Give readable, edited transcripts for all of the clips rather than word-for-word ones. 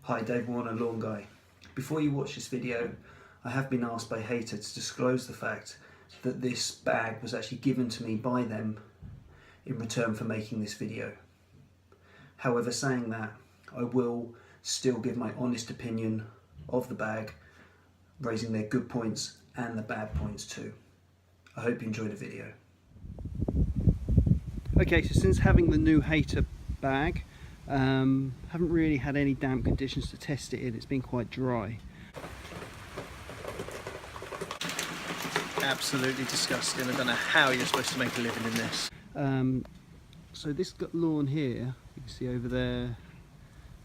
Hi, Dave Warner, Lawn Guy. Before you watch this video, I have been asked by Hayter to disclose the fact that this bag was actually given to me by them in return for making this video. However, saying that, I will still give my honest opinion of the bag, raising their good points and the bad points too. I hope you enjoy the video. Okay, so since having the new Hayter bag, haven't really had any damp conditions to test it in. It's been quite dry. Absolutely disgusting. I don't know how you're supposed to make a living in this. So this got lawn here, you can see over there,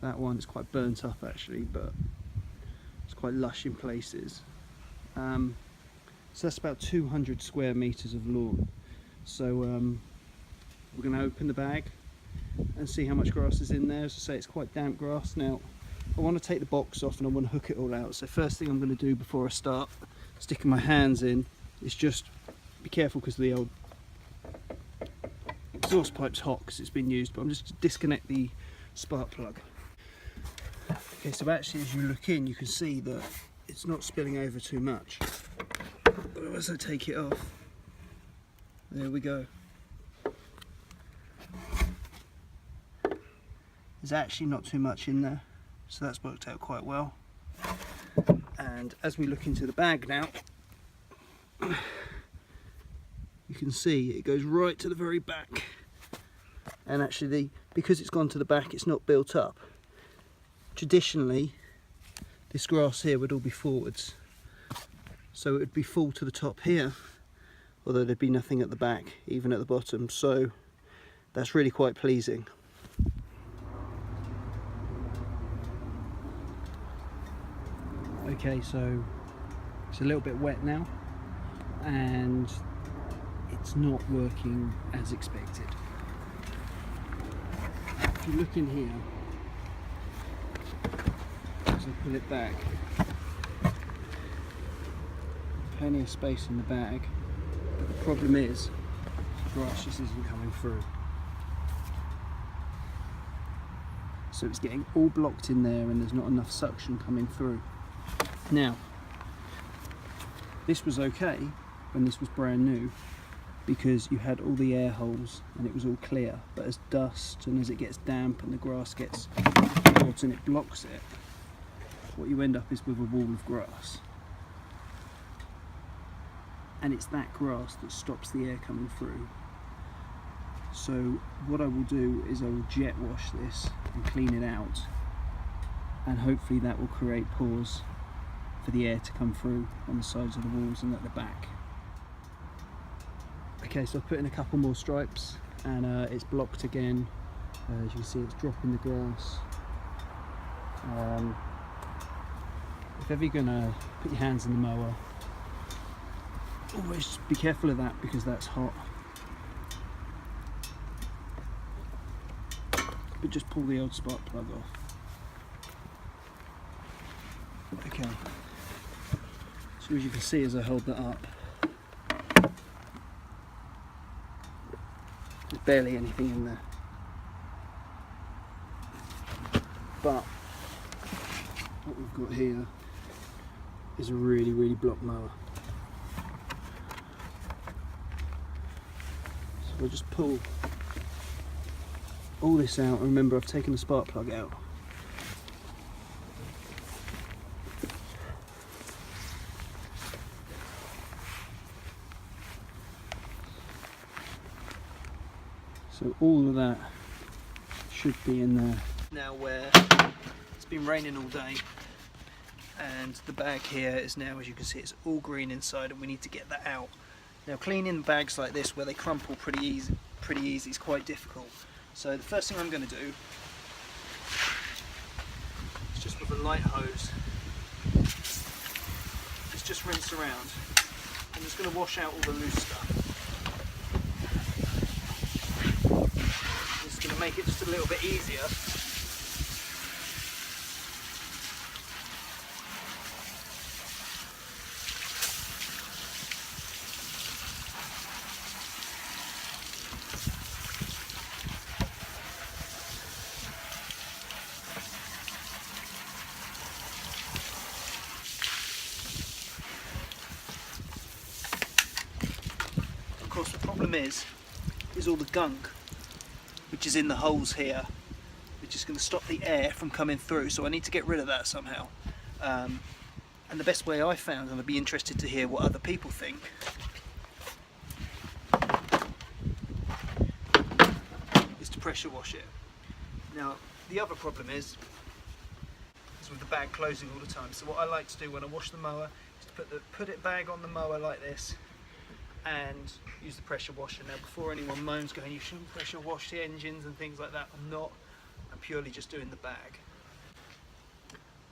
that one is quite burnt up actually, but it's quite lush in places. So that's about 200 square meters of lawn. So we're going to open the bag and see how much grass is in there. As I say, it's quite damp grass. Now I want to take the box off and I want to hook it all out. So first thing I'm going to do before I start sticking my hands in is just be careful, because the old exhaust pipe's hot because it's been used, but I'm just disconnect the spark plug. Okay, so actually as you look in you can see that it's not spilling over too much, but as I take it off, there we go. There's actually not too much in there, so that's worked out quite well. And as we look into the bag now, you can see it goes right to the very back, and actually because it's gone to the back, it's not built up. Traditionally this grass here would all be forwards, so it would be full to the top here, although there'd be nothing at the back, even at the bottom, so that's really quite pleasing. Okay, so it's a little bit wet now and it's not working as expected. If you look in here, as I pull it back, plenty of space in the bag, but the problem is the grass just isn't coming through. So it's getting all blocked in there and there's not enough suction coming through. Now, this was okay when this was brand new because you had all the air holes and it was all clear, but as dust and as it gets damp and the grass gets hot and it blocks it, what you end up is with a wall of grass. And it's that grass that stops the air coming through. So what I will do is I will jet wash this and clean it out, and hopefully that will create pores for the air to come through on the sides of the walls and at the back. Okay, so I've put in a couple more stripes and it's blocked again. As you can see, it's dropping the grass. If ever you're going to put your hands in the mower, always be careful of that because that's hot. But just pull the old spark plug off. Okay. So as you can see, as I hold that up, there's barely anything in there. But what we've got here is a really, really block mower. So I'll just pull all this out, and remember I've taken the spark plug out. So all of that should be in there. Now where it's been raining all day and the bag here is now, as you can see, it's all green inside and we need to get that out. Now cleaning bags like this where they crumple pretty easy is quite difficult. So the first thing I'm going to do is just with a light hose, is just rinse around. I'm just going to wash out all the loose stuff. It's going to make it just a little bit easier. problem is all the gunk which is in the holes here, which is going to stop the air from coming through, so I need to get rid of that somehow. And the best way I found, and I'd be interested to hear what other people think, is to pressure wash it. Now the other problem is with the bag closing all the time, so what I like to do when I wash the mower is to put it bag on the mower like this and use the pressure washer. Now before anyone moans going you shouldn't pressure wash the engines and things like that, I'm not. I'm purely just doing the bag.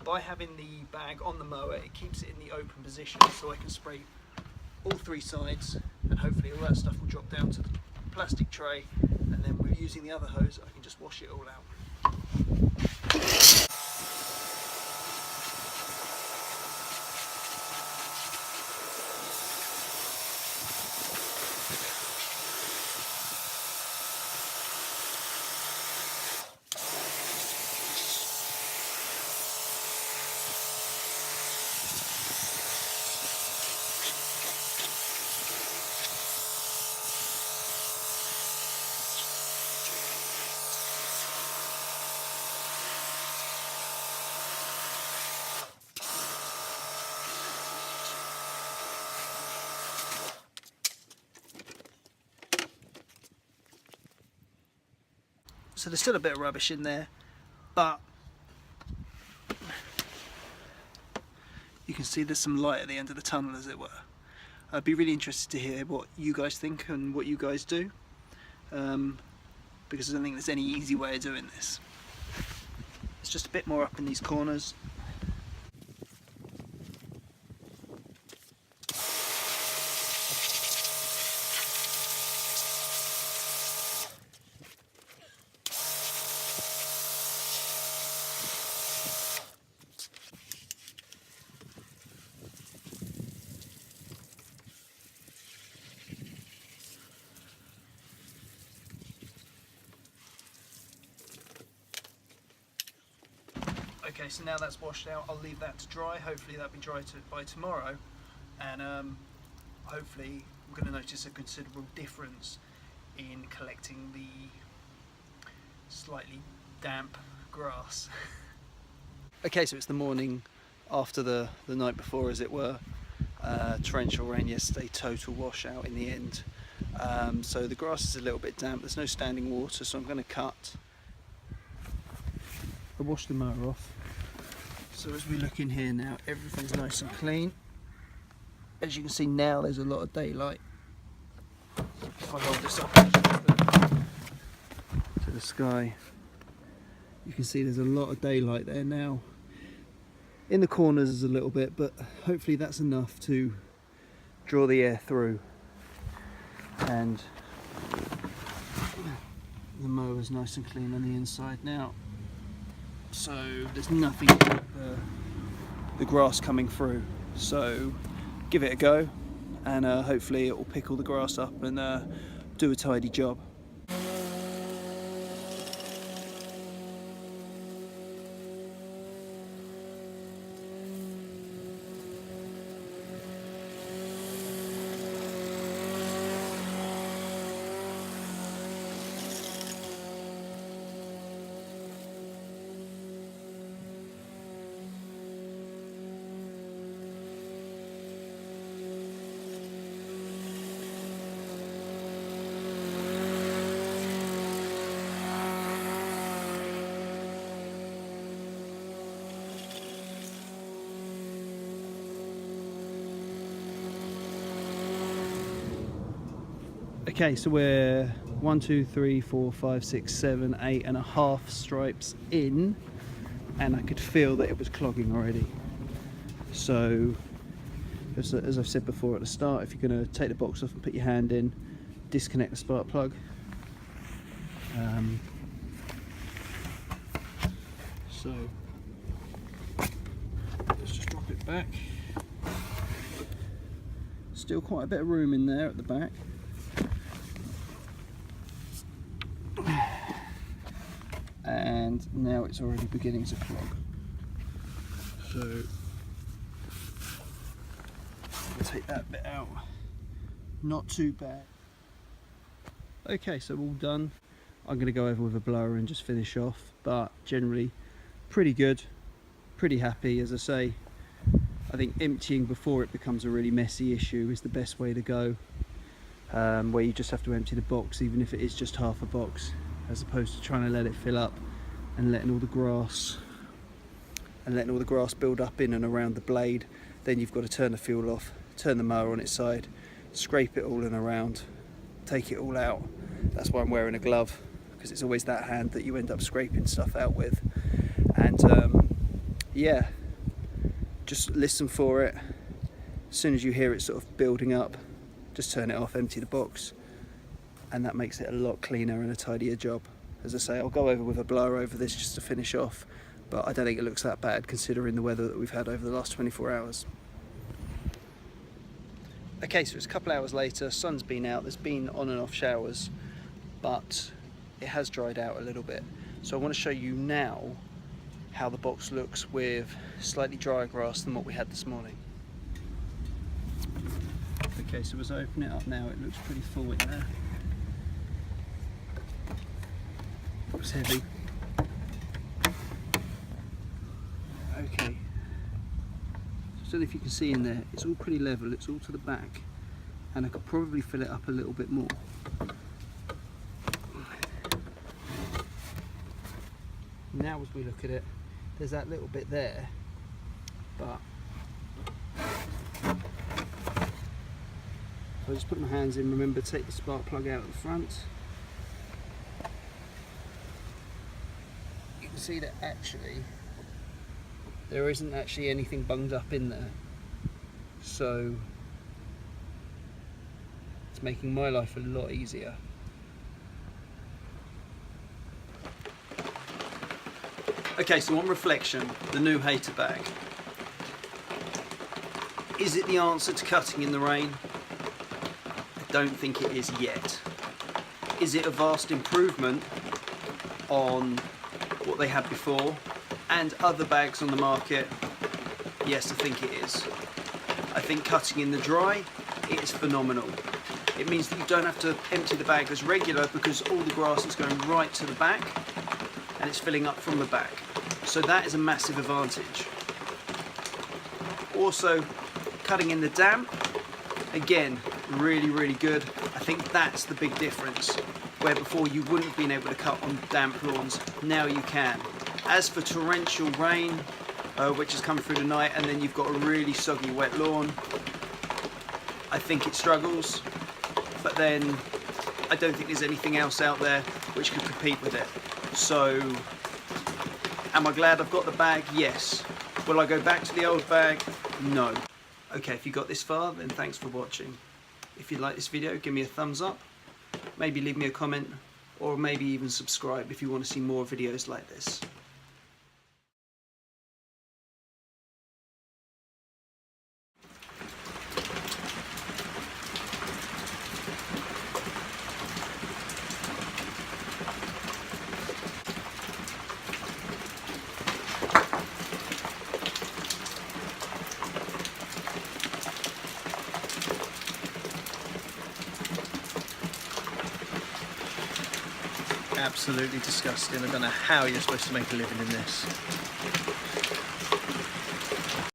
By having the bag on the mower, it keeps it in the open position, so I can spray all three sides, and hopefully all that stuff will drop down to the plastic tray, and then we're using the other hose, I can just wash it all out. So there's still a bit of rubbish in there, but you can see there's some light at the end of the tunnel, as it were. I'd be really interested to hear what you guys think and what you guys do, because I don't think there's any easy way of doing this. It's just a bit more up in these corners. Okay, so now that's washed out, I'll leave that to dry. Hopefully that'll be dry by tomorrow, and hopefully we're going to notice a considerable difference in collecting the slightly damp grass. Okay, so it's the morning after the night before, as it were. Torrential rain yesterday, total washout in the end. So the grass is a little bit damp, there's no standing water, so I'm going to cut. I washed the mower off. So as we look in here now, everything's nice and clean. As you can see now, there's a lot of daylight. If I hold this up to the sky, you can see there's a lot of daylight there now. In the corners there's a little bit, but hopefully that's enough to draw the air through. And the mower's nice and clean on the inside now. So there's nothing but the grass coming through, so give it a go, and hopefully it will pick all the grass up and do a tidy job. Okay, so we're 1, 2, 3, 4, 5, 6, 7, 8.5 stripes in, and I could feel that it was clogging already. So, as I've said before at the start, if you're going to take the box off and put your hand in, disconnect the spark plug. So, let's just drop it back. Still quite a bit of room in there at the back. And now it's already beginning to clog. So we'll take that bit out. Not too bad. Okay, so all done. I'm going to go over with a blower and just finish off, but generally pretty good, pretty happy. As I say, I think emptying before it becomes a really messy issue is the best way to go, where you just have to empty the box, even if it is just half a box, as opposed to trying to let it fill up and letting all the grass build up in and around the blade. Then you've got to turn the fuel off, turn the mower on its side, scrape it all in around, take it all out. That's why I'm wearing a glove, because it's always that hand that you end up scraping stuff out with. And yeah, just listen for it. As soon as you hear it sort of building up, just turn it off, empty the box, and that makes it a lot cleaner and a tidier job. As I say, I'll go over with a blower over this just to finish off, but I don't think it looks that bad considering the weather that we've had over the last 24 hours. Okay, so it's a couple hours later, sun's been out, there's been on and off showers, but it has dried out a little bit. So I want to show you now how the box looks with slightly drier grass than what we had this morning. Okay, so as I open it up now, it looks pretty full in there. It's heavy. Okay. I don't know if you can see in there, it's all pretty level, it's all to the back, and I could probably fill it up a little bit more. Now as we look at it, there's that little bit there, but so I just put my hands in, remember take the spark plug out at the front. You can see that actually there isn't actually anything bunged up in there, so it's making my life a lot easier. Okay, so on reflection, the new Hayter bag. Is it the answer to cutting in the rain? I don't think it is yet. Is it a vast improvement on what they had before and other bags on the market? Yes, I think it is. I think cutting in the dry, it is phenomenal. It means that you don't have to empty the bag as regular because all the grass is going right to the back and it's filling up from the back. So that is a massive advantage. Also, cutting in the damp, again, really, really good. I think that's the big difference. Where before you wouldn't have been able to cut on damp lawns, now you can. As for torrential rain, which has come through the night, and then you've got a really soggy wet lawn, I think it struggles, but then I don't think there's anything else out there which could compete with it. So, am I glad I've got the bag? Yes. Will I go back to the old bag? No. Okay, if you got this far, then thanks for watching. If you like this video, give me a thumbs up, maybe leave me a comment, or maybe even subscribe if you want to see more videos like this. Absolutely disgusting. I don't know how you're supposed to make a living in this.